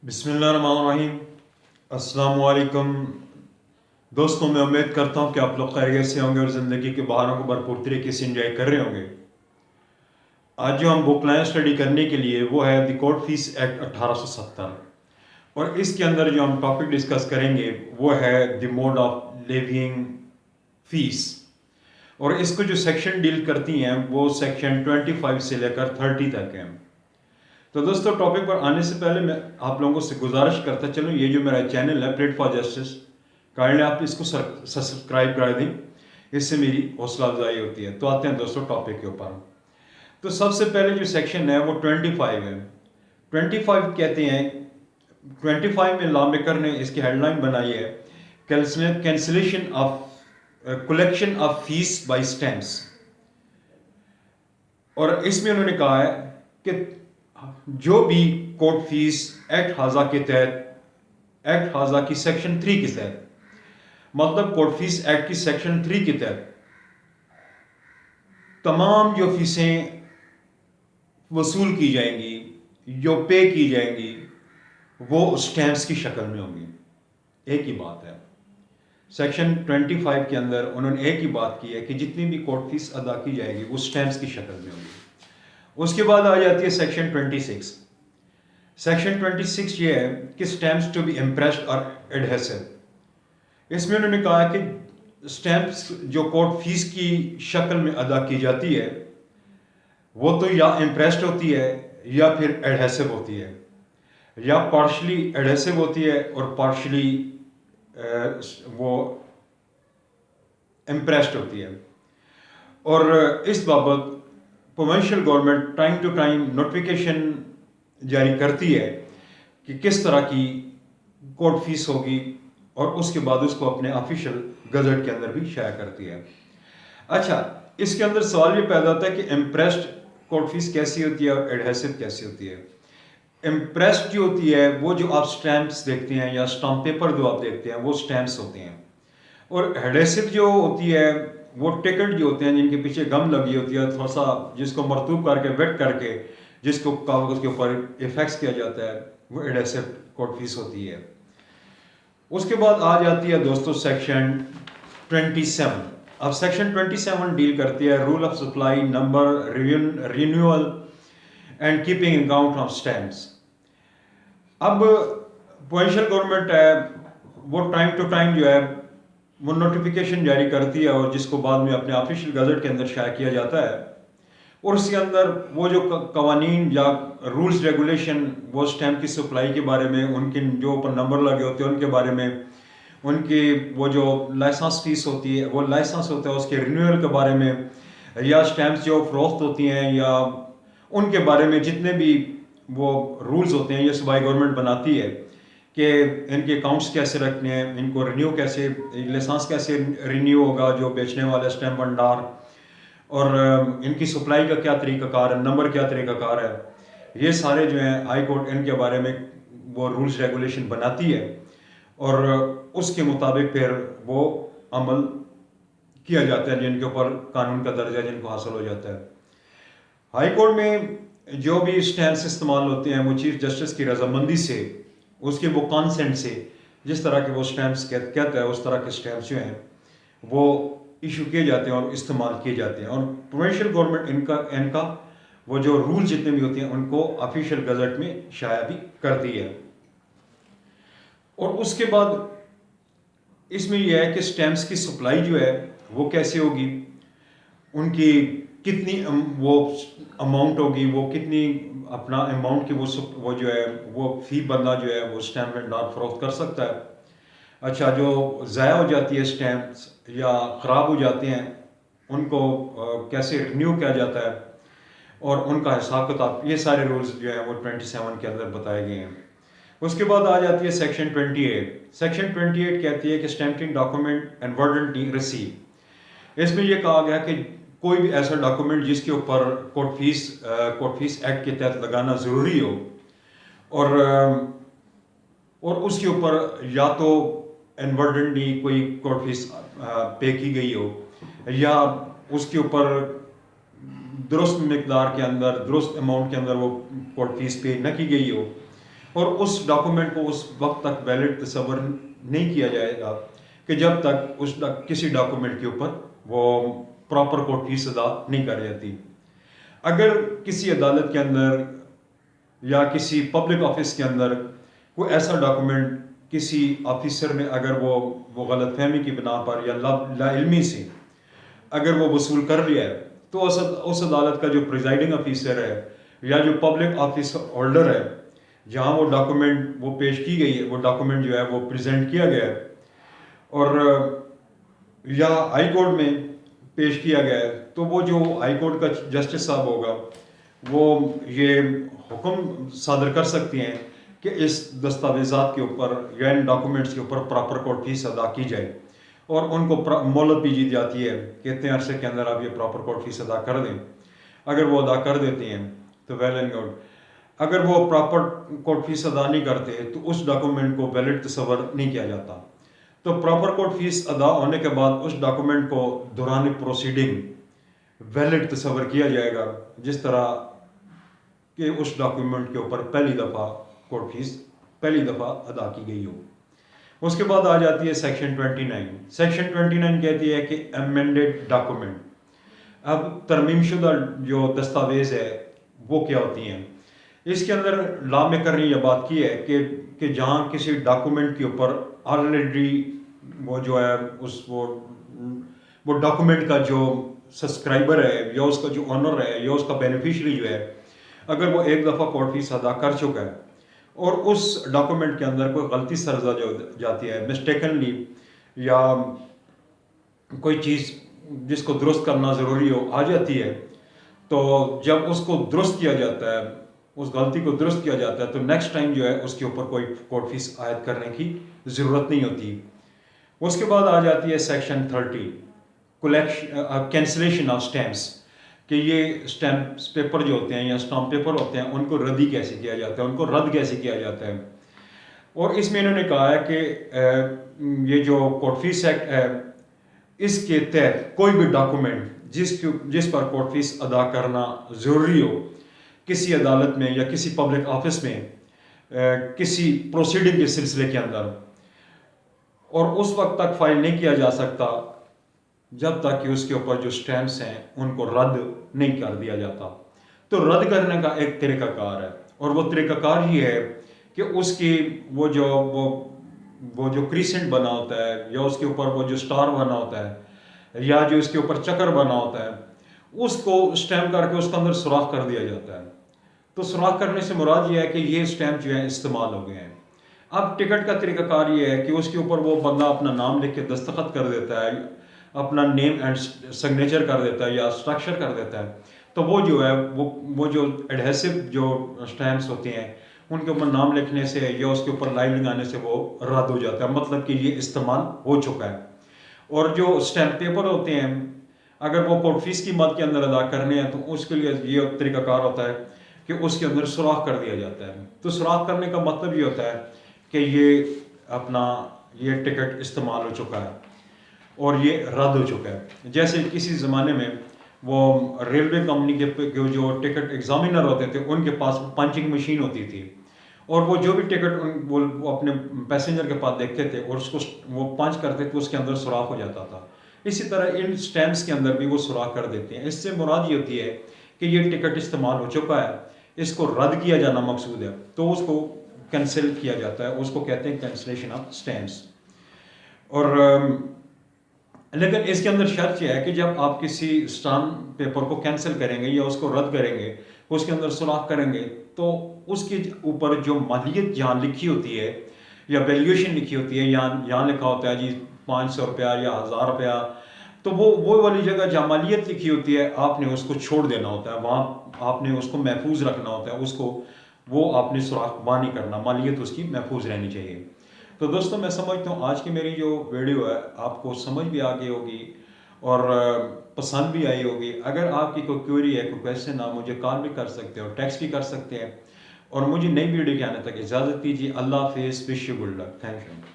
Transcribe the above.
بسم اللہ الرحمن الرحیم۔ السلام علیکم دوستوں، میں امید کرتا ہوں کہ آپ لوگ خیریت سے ہوں گے اور زندگی کے بہاروں کو بھرپور طریقے سے انجوائے کر رہے ہوں گے۔ آج جو ہم بک لائیں اسٹڈی کرنے کے لیے وہ ہے دی کورٹ فیس ایکٹ 1870، اور اس کے اندر جو ہم ٹاپک ڈسکس کریں گے وہ ہے دی موڈ آف لیوینگ فیس، اور اس کو جو سیکشن ڈیل کرتی ہیں وہ سیکشن 25 سے لے کر 30 تک ہیں۔ تو دوستو، ٹاپک پر آنے سے پہلے میں آپ لوگوں سے گزارش کرتا چلوں، یہ جو میرا چینل ہے پلیٹ فار جسٹس، کائنڈلی آپ اس کو سبسکرائب کر دیں، اس سے میری حوصلہ افزائی ہوتی ہے۔ تو آتے ہیں دوستو ٹاپک کے اوپر۔ تو سب سے پہلے جو سیکشن ہے وہ 25 ہے۔ 25 کہتے ہیں، 25 میں لا میکر نے اس کی ہیڈ لائن بنائی ہے cancellation of collection of fee by stamps, اور اس میں انہوں نے کہا ہے کہ جو بھی کورٹ فیس ایکٹ ہاضہ کے تحت، ایکٹ ہاضہ کی سیکشن 3 کے تحت، مطلب کورٹ فیس ایکٹ کی سیکشن 3 کے تحت تمام جو فیسیں وصول کی جائیں گی، جو پے کی جائیں گی، وہ اسٹیمپس کی شکل میں ہوں گی۔ ایک ہی بات ہے، سیکشن 25 کے اندر انہوں نے ایک ہی بات کی ہے کہ جتنی بھی کورٹ فیس ادا کی جائے گی وہ اسٹیمپس کی شکل میں ہوگی۔ اس کے بعد آ جاتی ہے سیکشن 26۔ سیکشن 26 یہ ہے کہ اسٹیمپس ٹو بی امپریسڈ اور ایڈہیسو۔ اس میں انہوں نے کہا کہ اسٹیمپس جو کورٹ فیس کی شکل میں ادا کی جاتی ہے وہ تو یا امپریسڈ ہوتی ہے یا پھر ایڈہیسو ہوتی ہے، یا پارشلی ایڈہیسو ہوتی ہے اور پارشلی وہ امپریسڈ ہوتی ہے۔ اور اس بابت provincial government time to time notification جاری کرتی ہے کہ کس طرح کی کورٹ فیس ہوگی، اور اس کے بعد اس کو اپنے آفیشیل گزٹ کے اندر بھی شائع کرتی ہے۔ اچھا، اس کے اندر سوال یہ پیدا ہوتا ہے کہ امپریسڈ کورٹ فیس کیسی ہوتی ہے اور ایڈہیسو کیسی ہوتی ہے۔ امپریسڈ جو ہوتی ہے وہ جو آپ سٹیمپس دیکھتے ہیں یا اسٹامپ پیپر جو آپ دیکھتے ہیں وہ سٹیمپس ہوتے ہیں، اور ایڈہیسو جو ہوتی ہے وہ ٹکٹ جو ہوتے ہیں جن کے پیچھے گم لگی ہوتی ہے، تھوڑا سا جس کو مرطوب کر کے ویٹ کر کے جس کو کاغذ کے اوپر افیکس کیا جاتا ہے، وہ ایڈہیسو کورٹ فیس ہوتی ہے۔ اس کے بعد آ جاتی ہے دوستو سیکشن 27۔ اب سیکشن 27 ڈیل کرتی ہے rule of supply, number, renewal and keeping account of stamps. اب پروونشل گورنمنٹ ہے وہ ٹائم ٹو ٹائم جو ہے وہ نوٹیفیکیشن جاری کرتی ہے، اور جس کو بعد میں اپنے آفیشیل گزٹ کے اندر شائع کیا جاتا ہے، اور اس کے اندر وہ جو قوانین یا رولز ریگولیشن وہ اسٹیمپ کی سپلائی کے بارے میں، ان کے جو اوپر نمبر لگے ہوتے ہیں ان کے بارے میں، ان کی وہ جو لائسنس فیس ہوتی ہے، وہ لائسنس ہوتا ہے اس کے رینیول کے بارے میں، یا اسٹیمپس جو فروخت ہوتی ہیں یا ان کے بارے میں جتنے بھی وہ رولز ہوتے ہیں، یہ صوبائی گورنمنٹ بناتی ہے کہ ان کے اکاؤنٹس کیسے رکھنے ہیں، ان کو رینیو کیسے، لائسنس کیسے رینیو ہوگا جو بیچنے والا اسٹیمپ بھنڈار، اور ان کی سپلائی کا کیا طریقہ کار ہے، نمبر کیا طریقہ کار ہے، یہ سارے جو ہیں ہائی کورٹ ان کے بارے میں وہ رولز ریگولیشن بناتی ہے، اور اس کے مطابق پھر وہ عمل کیا جاتا ہے جن کے اوپر قانون کا درجہ جن کو حاصل ہو جاتا ہے۔ ہائی کورٹ میں جو بھی اسٹیمپس استعمال ہوتے ہیں وہ چیف جسٹس کی رضامندی سے، اس کے وہ کانسنٹ سے، جس طرح کے وہ اسٹیمپس کہتا ہے اس طرح کے اسٹیمپس جو ہیں وہ ایشو کیے جاتے ہیں اور استعمال کیے جاتے ہیں، اور پروونشل گورنمنٹ ان کا وہ جو رول جتنے بھی ہوتے ہیں ان کو آفیشیل گزٹ میں شائع بھی کرتی ہے۔ اور اس کے بعد اس میں یہ ہے کہ اسٹیمپس کی سپلائی جو ہے وہ کیسے ہوگی، ان کی کتنی وہ اماؤنٹ ہوگی، وہ کتنی اپنا اماؤنٹ کی وہ جو ہے وہ فی بندہ جو ہے وہ اسٹیمپ بھنڈار فروخت کر سکتا ہے۔ اچھا، جو ضائع ہو جاتی ہے اسٹیمپس یا خراب ہو جاتے ہیں ان کو کیسے رینیو کیا جاتا ہے، اور ان کا حساب کتاب، یہ سارے رولز جو ہیں وہ 27 کے اندر بتائے گئے ہیں۔ اس کے بعد آ جاتی ہے سیکشن 28۔ سیکشن 28 کہتی ہے کہ اسٹیمپنگ ڈاکومنٹ اینڈ ورڈنٹی ریسیو۔ اس میں یہ کہا گیا کہ کوئی بھی ایسا ڈاکومنٹ جس کے اوپر کورٹ فیس ایکٹ کے تحت لگانا ضروری ہو، اور اس کے اوپر یا تو انورڈنٹلی کوئی کورٹ فیس پے کی گئی ہو، یا اس کے اوپر درست مقدار کے اندر، درست اماؤنٹ کے اندر وہ کورٹ فیس پے نہ کی گئی ہو، اور اس ڈاکومنٹ کو اس وقت تک ویلڈ تصور نہیں کیا جائے گا کہ جب تک کسی ڈاکومنٹ کے اوپر وہ پراپر کورٹ فیس ادا نہیں کر جاتی. اگر کسی عدالت کے اندر یا کسی پبلک آفس کے اندر کوئی ایسا ڈاکومنٹ کسی آفیسر نے اگر وہ غلط فہمی کی بنا پر یا لا علمی سے اگر وہ وصول کر لیا ہے تو اس عدالت کا جو پریزائڈنگ آفیسر ہے یا جو پبلک آفس ہولڈر ہے جہاں وہ ڈاکومنٹ وہ پیش کی گئی ہے وہ ڈاکومنٹ جو ہے وہ پریزنٹ کیا گیا ہے اور یا ہائی کورٹ میں پیش کیا گیا ہے تو وہ جو ہائی کورٹ کا جسٹس صاحب ہوگا وہ یہ حکم صادر کر سکتی ہیں کہ اس دستاویزات کے اوپر یا ان ڈاکومنٹس کے اوپر پراپر کورٹ فیس ادا کی جائے اور ان کو مہلت بھی دی جاتی ہے کہ اتنے عرصے کے اندر آپ یہ پراپر کورٹ فیس ادا کر دیں. اگر وہ ادا کر دیتے ہیں تو ویل اینڈ گڈ. اگر وہ پراپر کورٹ فیس ادا نہیں کرتے تو اس ڈاکومنٹ کو ویلڈ تصور نہیں کیا جاتا. تو پراپر کورٹ فیس ادا ہونے کے بعد اس ڈاکومنٹ کو دوران پروسیڈنگ ویلڈ تصور کیا جائے گا جس طرح کہ اس ڈاکومنٹ کے اوپر پہلی دفعہ کورٹ فیس پہلی دفعہ ادا کی گئی ہو. اس کے بعد آ جاتی ہے سیکشن 29. سیکشن 29 کہتی ہے کہ امینڈیڈ ڈاکومنٹ. اب ترمیم شدہ جو دستاویز ہے وہ کیا ہوتی ہیں. اس کے اندر لا میکر نے یہ بات کی ہے کہ جہاں کسی ڈاکومنٹ کے اوپر آلریڈی وہ جو ہے وہ ڈاکومنٹ کا جو سبسکرائبر ہے یا اس کا جو آنر ہے یا اس کا بینیفیشری جو ہے اگر وہ ایک دفعہ کورٹ فیس ادا کر چکا ہے اور اس ڈاکومنٹ کے اندر کوئی غلطی سرزد ہو جاتی ہے مسٹیکنلی یا کوئی چیز جس کو درست کرنا ضروری ہو آ جاتی ہے تو جب اس کو درست کیا جاتا ہے اس غلطی کو درست کیا جاتا ہے تو نیکسٹ ٹائم جو ہے اس کے اوپر کوئی کورٹ فیس عائد کرنے کی ضرورت نہیں ہوتی. اس کے بعد آ جاتی ہے سیکشن 30 کینسلیشن آف اسٹیمپس کہ یہ اسٹیمپ پیپر جو ہوتے ہیں یا اسٹامپ پیپر ہوتے ہیں ان کو ردی کیسے کیا جاتا ہے ان کو رد کیسے کیا جاتا ہے. اور اس میں انہوں نے کہا ہے کہ یہ جو کورٹ فیس ایکٹ ہے اس کے تحت کوئی بھی ڈاکومنٹ جس پر کورٹ فیس ادا کرنا ضروری ہو کسی عدالت میں یا کسی پبلک آفس میں کسی پروسیڈنگ کے سلسلے کے اندر اور اس وقت تک فائل نہیں کیا جا سکتا جب تک کہ اس کے اوپر جو سٹیمپس ہیں ان کو رد نہیں کر دیا جاتا. تو رد کرنے کا ایک طریقہ کار ہے اور وہ طریقہ کار یہ ہے کہ اس کی وہ جو کریسنٹ بنا ہوتا ہے یا اس کے اوپر وہ جو سٹار بنا ہوتا ہے یا جو اس کے اوپر چکر بنا ہوتا ہے اس کو سٹیمپ کر کے اس کے اندر سوراخ کر دیا جاتا ہے. تو سوراخ کرنے سے مراد یہ ہے کہ یہ سٹیمپ جو ہے استعمال ہو گئے ہیں. اب ٹکٹ کا طریقہ کار یہ ہے کہ اس کے اوپر وہ بندہ اپنا نام لکھ کے دستخط کر دیتا ہے اپنا نیم اینڈ سگنیچر کر دیتا ہے یا اسٹرکچر کر دیتا ہے تو وہ جو ہے وہ جو ایڈہیسو جو سٹیمپس ہوتے ہیں ان کے اوپر نام لکھنے سے یا اس کے اوپر لائن لگانے سے وہ رد ہو جاتا ہے مطلب کہ یہ استعمال ہو چکا ہے. اور جو سٹیمپ پیپر ہوتے ہیں اگر وہ کورٹ فیس کی مد کے اندر ادا کرنے ہیں تو اس کے لیے یہ طریقہ کار ہوتا ہے کہ اس کے اندر سوراخ کر دیا جاتا ہے. تو سوراخ کرنے کا مطلب یہ ہوتا ہے کہ یہ ٹکٹ استعمال ہو چکا ہے اور یہ رد ہو چکا ہے. جیسے کسی زمانے میں وہ ریلوے کمپنی کے جو ٹکٹ ایگزامینر ہوتے تھے ان کے پاس پنچنگ مشین ہوتی تھی اور وہ جو بھی ٹکٹ وہ اپنے پیسنجر کے پاس دیکھتے تھے اور اس کو وہ پنچ کرتے تھے اس کے اندر سوراخ ہو جاتا تھا. اسی طرح ان سٹیمپس کے اندر بھی وہ سوراخ کر دیتے ہیں. اس سے مراد یہ ہوتی ہے کہ یہ ٹکٹ استعمال ہو چکا ہے اس کو رد کیا جانا مقصود ہے تو اس کو کینسل کیا جاتا ہے اس کو کہتے ہیں کینسلیشن آف سٹیمپس. اور لیکن اس کے اندر شرط یہ ہے کہ جب آپ کسی اسٹامپ پیپر کو کینسل کریں گے یا اس کو رد کریں گے اس کے اندر سوراخ کریں گے تو اس کے اوپر جو مالیت جہاں لکھی ہوتی ہے یا ویلیویشن لکھی ہوتی ہے یہاں لکھا ہوتا ہے جی 500 روپیہ یا 1000 روپیہ تو وہ والی جگہ جہاں مالیت لکھی ہوتی ہے آپ نے اس کو چھوڑ دینا ہوتا ہے وہاں آپ نے اس کو محفوظ رکھنا ہوتا ہے اس کو وہ آپ نے سوراخ وہاں نہیں کرنا مالیت اس کی محفوظ رہنی چاہیے. تو دوستوں میں سمجھتا ہوں آج کی میری جو ویڈیو ہے آپ کو سمجھ بھی آ گئی ہوگی اور پسند بھی آئی ہوگی. اگر آپ کی کوئی کیوری ہے کوئی کویشچن آپ مجھے کال بھی کر سکتے ہیں اور ٹیکسٹ بھی کر سکتے ہیں اور مجھے نئی ویڈیو کے آنے تک اجازت دیجیے. اللہ حافظ. Wish you good luck. Thank you.